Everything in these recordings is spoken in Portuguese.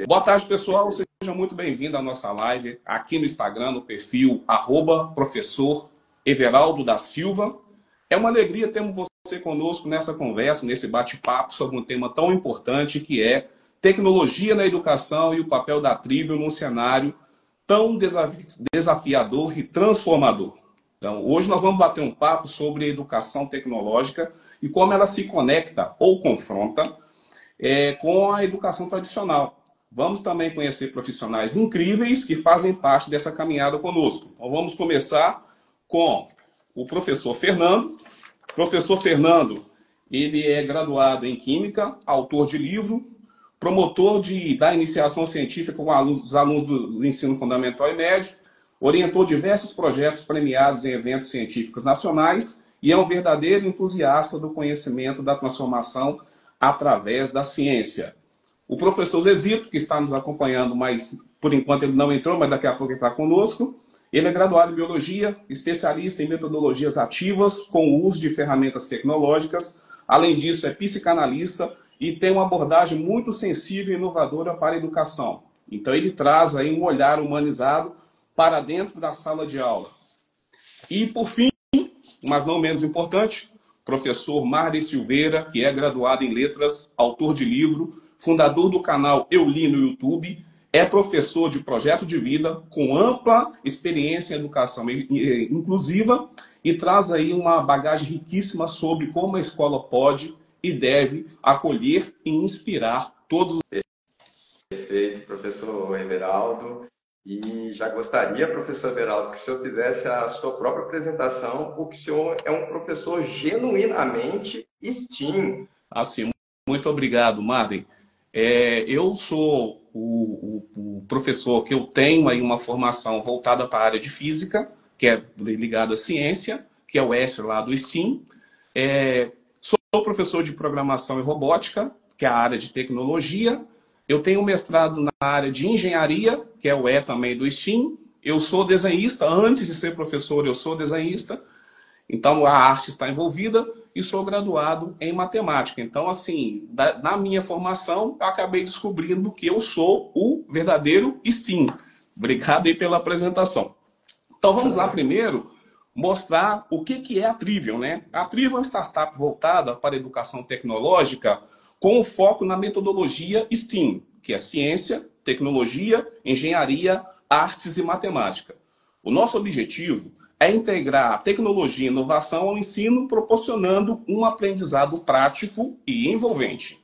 Boa tarde, pessoal. Seja muito bem-vindo à nossa live aqui no Instagram, no perfil @professor Everaldo da Silva. É uma alegria termos você conosco nessa conversa, nesse bate-papo sobre um tema tão importante que é tecnologia na educação e o papel da Trivium num cenário tão desafiador e transformador. Então, hoje nós vamos bater um papo sobre a educação tecnológica e como ela se conecta ou confronta com a educação tradicional. Vamos também conhecer profissionais incríveis que fazem parte dessa caminhada conosco. Então, vamos começar com o professor Fernando. Professor Fernando, ele é graduado em Química, autor de livro, promotor da iniciação científica com os alunos do ensino fundamental e médio, orientou diversos projetos premiados em eventos científicos nacionais e é um verdadeiro entusiasta do conhecimento da transformação através da ciência. O professor Zezito, que está nos acompanhando, mas por enquanto ele não entrou, mas daqui a pouco ele está conosco. Ele é graduado em Biologia, especialista em metodologias ativas com o uso de ferramentas tecnológicas. Além disso, é psicanalista e tem uma abordagem muito sensível e inovadora para a educação. Então ele traz aí um olhar humanizado para dentro da sala de aula. E por fim, mas não menos importante, professor Marley Silveira, que é graduado em Letras, autor de livro, fundador do canal Eu Li no YouTube, é professor de projeto de vida com ampla experiência em educação inclusiva e traz aí uma bagagem riquíssima sobre como a escola pode e deve acolher e inspirar todos os... Perfeito, professor Everaldo. E já gostaria, professor Everaldo, que o senhor fizesse a sua própria apresentação, porque o senhor é um professor genuinamente STEAM. Assim, muito obrigado, Marley. Eu sou o professor que eu tenho aí uma formação voltada para a área de física, que é ligada à ciência, que é o S lá do STEAM. Sou professor de programação e robótica, que é a área de tecnologia. Eu tenho mestrado na área de engenharia, que é o E também do STEAM. Eu sou desenhista, antes de ser professor eu sou desenhista. Então, a arte está envolvida e sou graduado em matemática. Então, assim, na minha formação, eu acabei descobrindo que eu sou o verdadeiro STEAM. Obrigado aí pela apresentação. Então, vamos lá primeiro mostrar o que é a Trivium, né? A Trivium é uma startup voltada para a educação tecnológica com foco na metodologia STEAM, que é ciência, tecnologia, engenharia, artes e matemática. O nosso objetivo é integrar a tecnologia e inovação ao ensino, proporcionando um aprendizado prático e envolvente.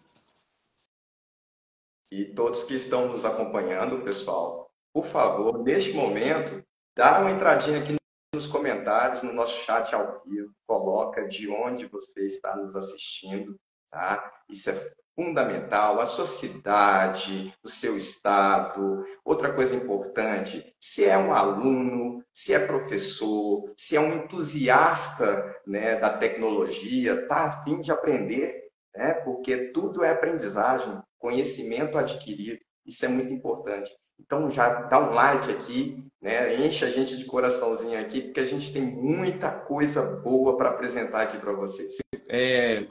E todos que estão nos acompanhando, pessoal, por favor, neste momento, dá uma entradinha aqui nos comentários, no nosso chat ao vivo, coloca de onde você está nos assistindo, tá? Isso é fundamental, a sua cidade, o seu estado. Outra coisa importante, se é um aluno, se é professor, se é um entusiasta, né, da tecnologia, está a fim de aprender, né, porque tudo é aprendizagem, conhecimento adquirido, isso é muito importante. Então já dá um like aqui, né, enche a gente de coraçãozinho aqui, porque a gente tem muita coisa boa para apresentar aqui para vocês.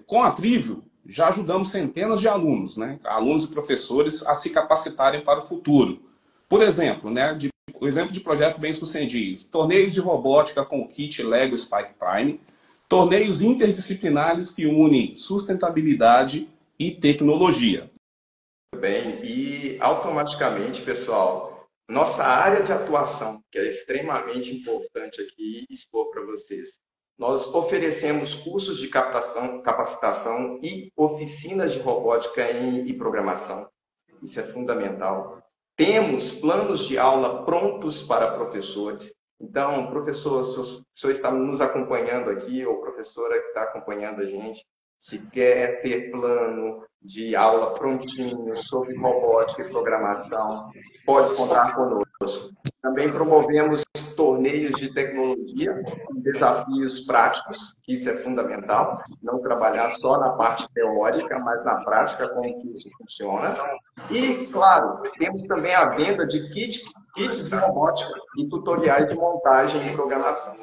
Com a Trivium, já ajudamos centenas de alunos, né? Alunos e professores a se capacitarem para o futuro. Por exemplo, né, o exemplo de projetos bem-sucedidos, torneios de robótica com o kit Lego Spike Prime, torneios interdisciplinares que unem sustentabilidade e tecnologia. Bem, e automaticamente, pessoal, nossa área de atuação, que é extremamente importante aqui expor para vocês. Nós oferecemos cursos de capacitação e oficinas de robótica e programação. Isso é fundamental. Temos planos de aula prontos para professores. Então, professor, se o senhor está nos acompanhando aqui, ou professora que está acompanhando a gente, se quer ter plano de aula prontinho sobre robótica e programação, pode contar conosco. Também promovemos torneios de tecnologia, com desafios práticos, que isso é fundamental, não trabalhar só na parte teórica, mas na prática como que isso funciona. E, claro, temos também a venda de kits de robótica e tutoriais de montagem e programação.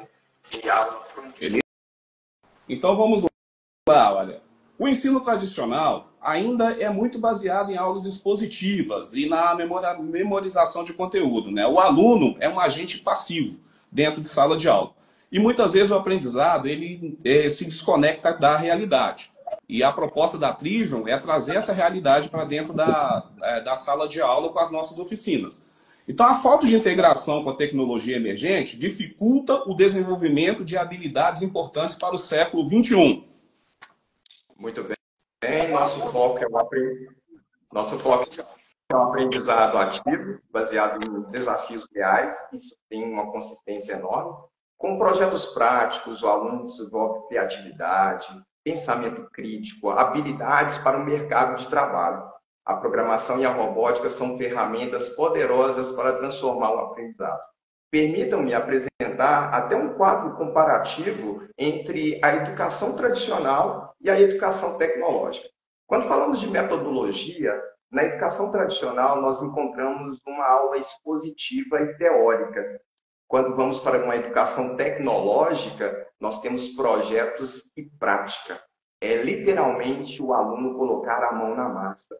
Então vamos lá, olha. O ensino tradicional ainda é muito baseado em aulas expositivas e na memorização de conteúdo, né? O aluno é um agente passivo dentro de sala de aula. E muitas vezes o aprendizado ele se desconecta da realidade. E a proposta da Trivium é trazer essa realidade para dentro da sala de aula com as nossas oficinas. Então, a falta de integração com a tecnologia emergente dificulta o desenvolvimento de habilidades importantes para o século XXI. Muito bem. Nosso foco é um aprendizado ativo, baseado em desafios reais. Isso tem uma consistência enorme. Com projetos práticos, o aluno desenvolve criatividade, pensamento crítico, habilidades para o mercado de trabalho. A programação e a robótica são ferramentas poderosas para transformar o aprendizado. Permitam-me apresentar até um quadro comparativo entre a educação tradicional e a educação tecnológica. Quando falamos de metodologia, na educação tradicional nós encontramos uma aula expositiva e teórica. Quando vamos para uma educação tecnológica, nós temos projetos e prática. É literalmente o aluno colocar a mão na massa,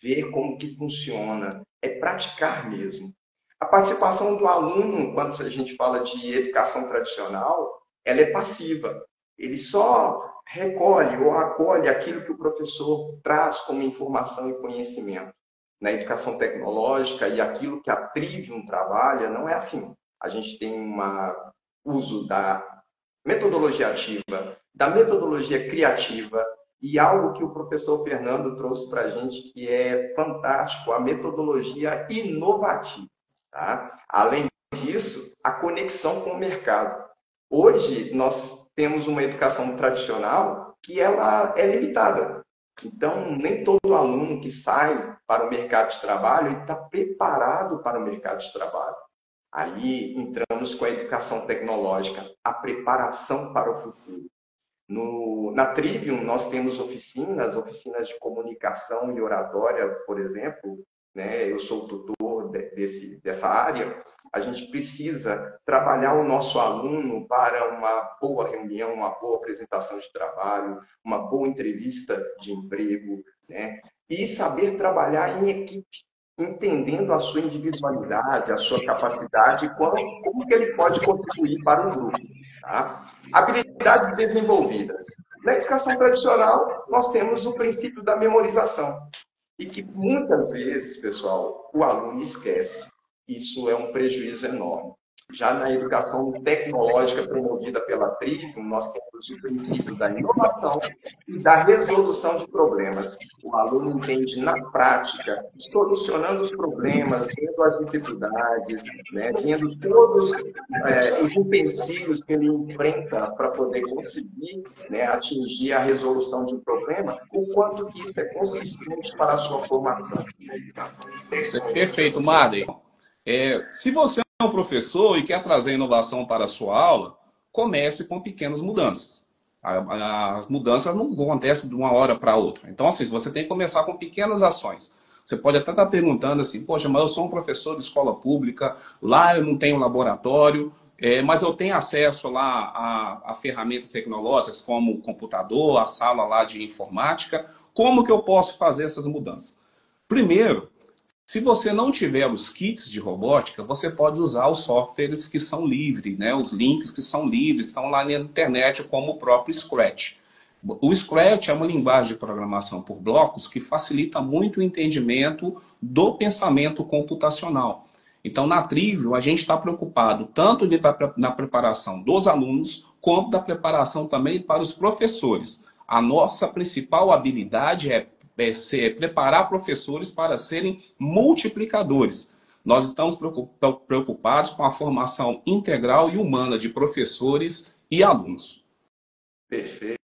ver como que funciona, é praticar mesmo. A participação do aluno, quando a gente fala de educação tradicional, ela é passiva. Ele só recolhe ou acolhe aquilo que o professor traz como informação e conhecimento. Na educação tecnológica e aquilo que a Trivium trabalha, não é assim. A gente tem um uso da metodologia ativa, da metodologia criativa e algo que o professor Fernando trouxe para a gente que é fantástico, a metodologia inovativa. Tá? Além disso, a conexão com o mercado. Hoje, nós temos uma educação tradicional que ela é limitada. Então, nem todo aluno que sai para o mercado de trabalho está preparado para o mercado de trabalho. Aí entramos com a educação tecnológica, a preparação para o futuro. Na Trivium, nós temos oficinas de comunicação e oratória, por exemplo. Né? Eu sou tutor dessa área. A gente precisa trabalhar o nosso aluno para uma boa reunião, uma boa apresentação de trabalho, uma boa entrevista de emprego, né? E saber trabalhar em equipe, entendendo a sua individualidade, a sua capacidade e como que ele pode contribuir para um grupo. Tá? Habilidades desenvolvidas. Na educação tradicional, nós temos o princípio da memorização. E que muitas vezes, pessoal, o aluno esquece. Isso é um prejuízo enorme. Já na educação tecnológica promovida pela Trivium, nós temos o princípio da inovação e da resolução de problemas. O aluno entende na prática, solucionando os problemas, vendo as dificuldades, né, vendo todos os empecilhos que ele enfrenta para poder conseguir, né, atingir a resolução de um problema, o quanto que isso é consistente para a sua formação. Perfeito, Marley. Se você é um professor e quer trazer inovação para a sua aula, comece com pequenas mudanças. As mudanças não acontecem de uma hora para outra. Então, assim, você tem que começar com pequenas ações. Você pode até estar perguntando assim, poxa, mas eu sou um professor de escola pública, lá eu não tenho laboratório, mas eu tenho acesso lá a ferramentas tecnológicas como o computador, a sala lá de informática. Como que eu posso fazer essas mudanças? Primeiro, se você não tiver os kits de robótica, você pode usar os softwares que são livres, né? Os links que são livres, estão lá na internet, como o próprio Scratch. O Scratch é uma linguagem de programação por blocos que facilita muito o entendimento do pensamento computacional. Então, na Trivium, a gente está preocupado tanto na preparação dos alunos, quanto da preparação também para os professores. A nossa principal habilidade é preparar professores para serem multiplicadores. Nós estamos preocupados com a formação integral e humana de professores e alunos. Perfeito,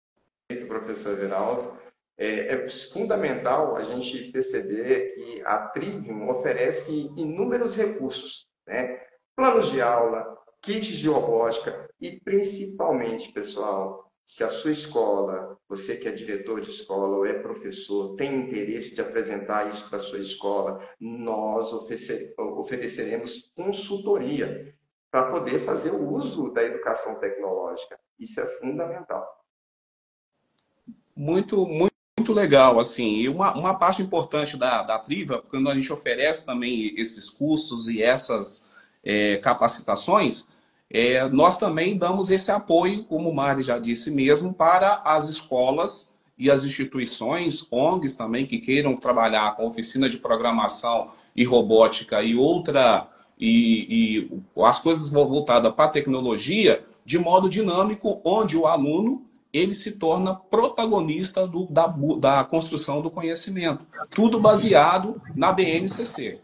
professor Everaldo. É fundamental a gente perceber que a Trivium oferece inúmeros recursos, né? Planos de aula, kits de robótica e, principalmente, pessoal, se a sua escola, você que é diretor de escola ou é professor, tem interesse de apresentar isso para a sua escola, nós ofereceremos consultoria para poder fazer o uso da educação tecnológica. Isso é fundamental. Muito muito legal, assim, e uma parte importante da Triva, quando a gente oferece também esses cursos e essas capacitações, nós também damos esse apoio, como o Mari já disse mesmo, para as escolas e as instituições, ONGs também, que queiram trabalhar com oficina de programação e robótica e as coisas voltadas para a tecnologia, de modo dinâmico, onde o aluno ele se torna protagonista da construção do conhecimento. Tudo baseado na BNCC.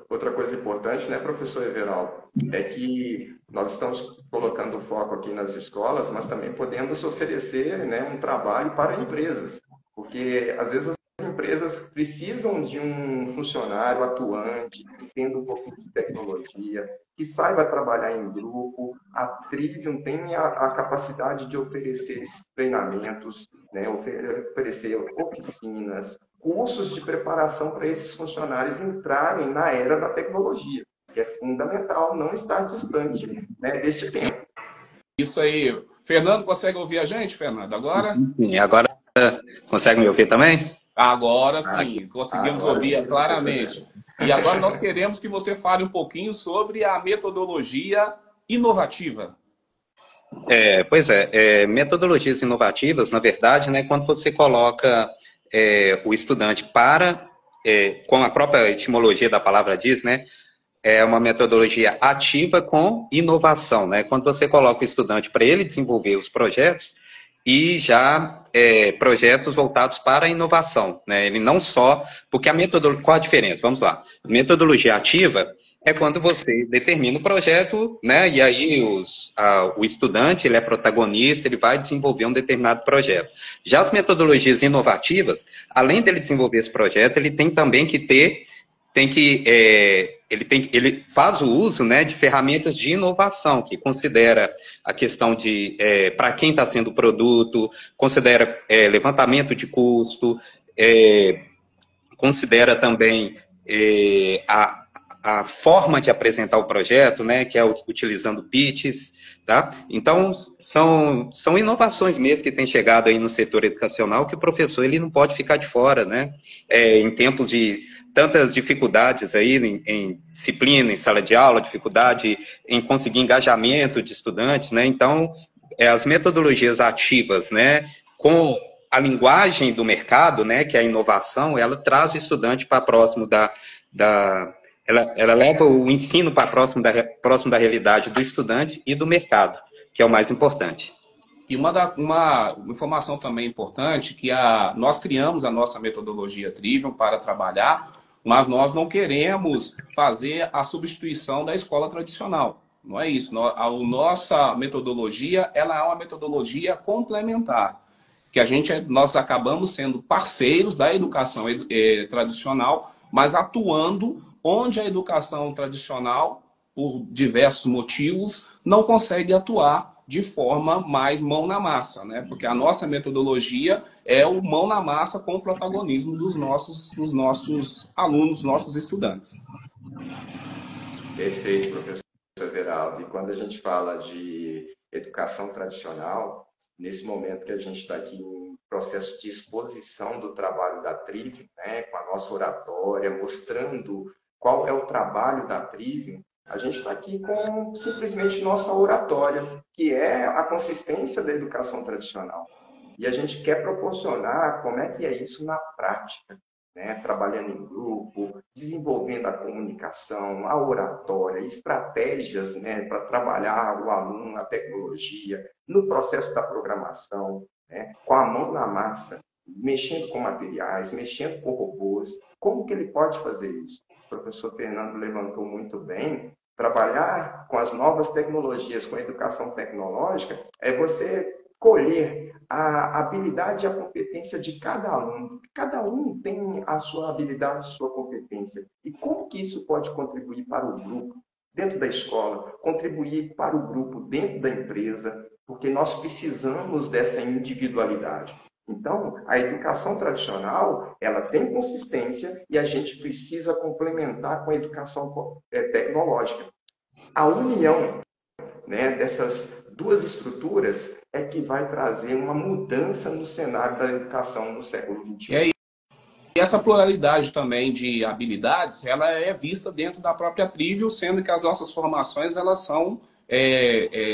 Outra coisa importante, né, professor Everaldo, é que nós estamos colocando foco aqui nas escolas, mas também podemos oferecer, né, um trabalho para empresas, porque às vezes as empresas precisam de um funcionário atuante, que entenda um pouquinho de tecnologia, que saiba trabalhar em grupo. A Trivium tem a capacidade de oferecer treinamentos, né, oferecer oficinas, cursos de preparação para esses funcionários entrarem na era da tecnologia, que é fundamental não estar distante, né, deste tempo. Isso aí. Fernando, consegue ouvir a gente, Fernando, agora? Sim, agora consegue me ouvir também? Agora sim, conseguimos Agora ouvir sim, claramente. E agora nós queremos que você fale um pouquinho sobre a metodologia inovativa. Pois metodologias inovativas, na verdade, né, quando você coloca o estudante como a própria etimologia da palavra diz, né, é uma metodologia ativa com inovação, né? Quando você coloca o estudante para ele desenvolver os projetos e já projetos voltados para a inovação, né? Ele não só... Porque qual a diferença? Vamos lá. Metodologia ativa é quando você determina o projeto, né? E aí o estudante, ele é protagonista, ele vai desenvolver um determinado projeto. Já as metodologias inovativas, além dele desenvolver esse projeto, ele tem também que ter ele faz o uso, né, de ferramentas de inovação, que considera a questão de para quem está sendo o produto, considera levantamento de custo, considera também a forma de apresentar o projeto, né, que é utilizando pitches, tá? Então, são inovações mesmo que têm chegado aí no setor educacional que o professor ele não pode ficar de fora, né? Em tempos de tantas dificuldades aí em disciplina, em sala de aula, dificuldade em conseguir engajamento de estudantes, né? Então, as metodologias ativas, né, com a linguagem do mercado, né, que é a inovação, ela traz o estudante para próximo ela leva o ensino para próximo da realidade do estudante e do mercado, que é o mais importante. E uma informação também importante, que nós criamos a nossa metodologia Trivium para trabalhar, mas nós não queremos fazer a substituição da escola tradicional. Não é isso. A nossa metodologia ela é uma metodologia complementar, que nós acabamos sendo parceiros da educação tradicional, mas atuando onde a educação tradicional, por diversos motivos, não consegue atuar de forma mais mão na massa, né? Porque a nossa metodologia é o mão na massa com o protagonismo dos nossos alunos, nossos estudantes. Perfeito, professor Everaldo. E quando a gente fala de educação tradicional, nesse momento que a gente está aqui em processo de exposição do trabalho da Trivium, né, com a nossa oratória, mostrando qual é o trabalho da Trivium, a gente está aqui com simplesmente nossa oratória, que é a consistência da educação tradicional. E a gente quer proporcionar como é que é isso na prática, né? Trabalhando em grupo, desenvolvendo a comunicação, a oratória, estratégias, né, para trabalhar o aluno na tecnologia, no processo da programação, né, com a mão na massa, mexendo com materiais, mexendo com robôs. Como que ele pode fazer isso? O professor Fernando levantou muito bem. Trabalhar com as novas tecnologias, com a educação tecnológica, é você colher a habilidade e a competência de cada aluno. Cada um tem a sua habilidade, a sua competência. E como que isso pode contribuir para o grupo dentro da escola, contribuir para o grupo dentro da empresa, porque nós precisamos dessa individualidade. Então, a educação tradicional, ela tem consistência e a gente precisa complementar com a educação tecnológica. A união, né, dessas duas estruturas é que vai trazer uma mudança no cenário da educação no século XXI. E essa pluralidade também de habilidades, ela é vista dentro da própria Trivium, sendo que as nossas formações elas são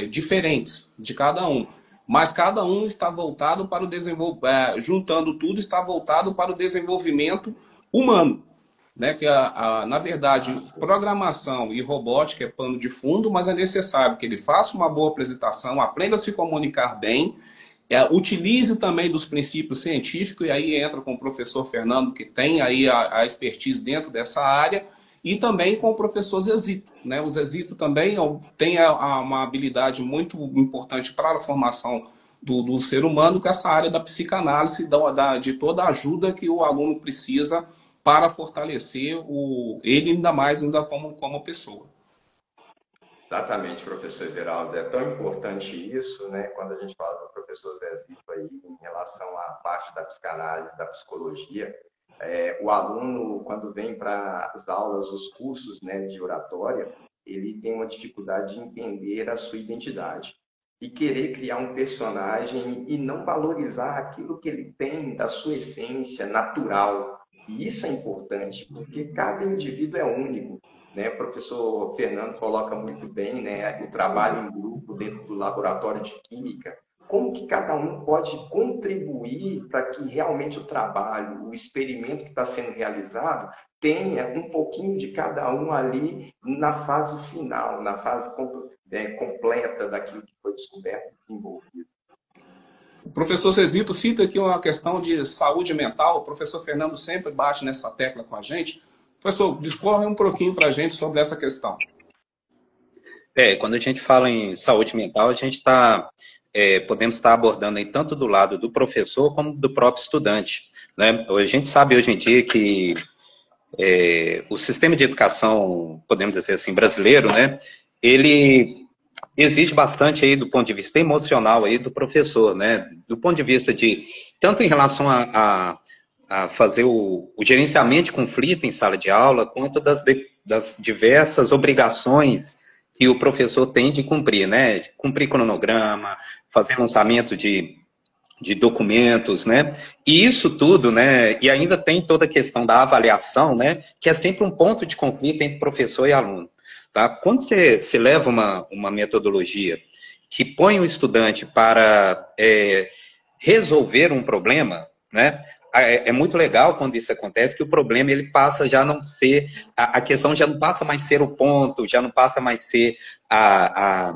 diferentes de cada um. Mas cada um está voltado para o desenvolvimento, juntando tudo, está voltado para o desenvolvimento humano. Né? Que na verdade, programação e robótica é pano de fundo, mas é necessário que ele faça uma boa apresentação, aprenda a se comunicar bem, utilize também dos princípios científicos, e aí entra com o professor Fernando, que tem aí a expertise dentro dessa área, e também com o professor Zezito. Né? O Zezito também tem uma habilidade muito importante para a formação do ser humano, que é essa área da psicanálise, de toda a ajuda que o aluno precisa para fortalecer ele ainda mais como pessoa. Exatamente, professor Everaldo. É tão importante isso, né? Quando a gente fala do professor Zezito aí em relação à parte da psicanálise, da psicologia, o aluno, quando vem para as aulas, os cursos, né, de oratória, ele tem uma dificuldade de entender a sua identidade e querer criar um personagem e não valorizar aquilo que ele tem da sua essência natural. E isso é importante, porque cada indivíduo é único. Né? O professor Fernando coloca muito bem, né, o trabalho em grupo dentro do laboratório de química. Como que cada um pode contribuir para que realmente o trabalho, o experimento que está sendo realizado, tenha um pouquinho de cada um ali na fase final, na fase completa daquilo que foi descoberto e desenvolvido. O professor Zezito cita aqui uma questão de saúde mental. O professor Fernando sempre bate nessa tecla com a gente. Professor, discorre um pouquinho para a gente sobre essa questão. Quando a gente fala em saúde mental, a gente podemos estar abordando aí tanto do lado do professor como do próprio estudante. Né? A gente sabe hoje em dia que o sistema de educação, podemos dizer assim, brasileiro, né, ele exige bastante aí do ponto de vista emocional aí do professor, né? Do ponto de vista de, tanto em relação a fazer o gerenciamento de conflito em sala de aula, quanto das diversas obrigações que o professor tem de cumprir, né? De cumprir cronograma, fazer lançamento de documentos, né? E isso tudo, né? E ainda tem toda a questão da avaliação, né? Que é sempre um ponto de conflito entre professor e aluno. Tá? Quando você leva uma metodologia que põe o estudante para resolver um problema, né? É muito legal quando isso acontece, que o problema ele passa já a não ser, a questão já não passa mais ser o ponto, já não passa mais ser a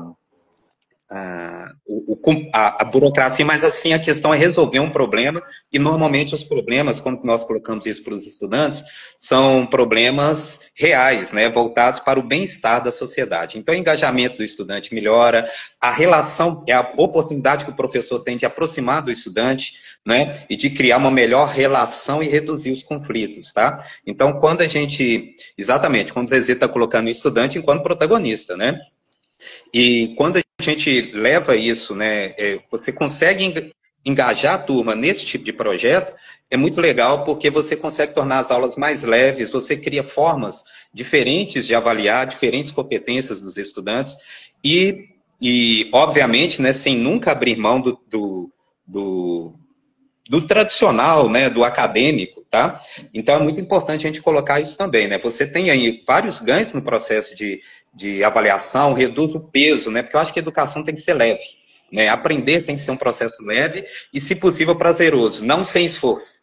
burocracia, mas assim a questão é resolver um problema, e normalmente os problemas, quando nós colocamos isso para os estudantes, são problemas reais, né, voltados para o bem-estar da sociedade. Então o engajamento do estudante melhora, a relação, a oportunidade que o professor tem de aproximar do estudante, né, e de criar uma melhor relação e reduzir os conflitos, tá? Então quando a gente, exatamente, quando o Zezé está colocando o estudante enquanto protagonista, né, e quando a gente leva isso, né, você consegue engajar a turma nesse tipo de projeto, é muito legal porque você consegue tornar as aulas mais leves, você cria formas diferentes de avaliar, diferentes competências dos estudantes e obviamente, né, sem nunca abrir mão do tradicional, né, do acadêmico, tá? Então é muito importante a gente colocar isso também, né? Você tem aí vários ganhos no processo de avaliação, reduz o peso, né? Porque eu acho que a educação tem que ser leve, né? Aprender tem que ser um processo leve e, se possível, prazeroso, não sem esforço,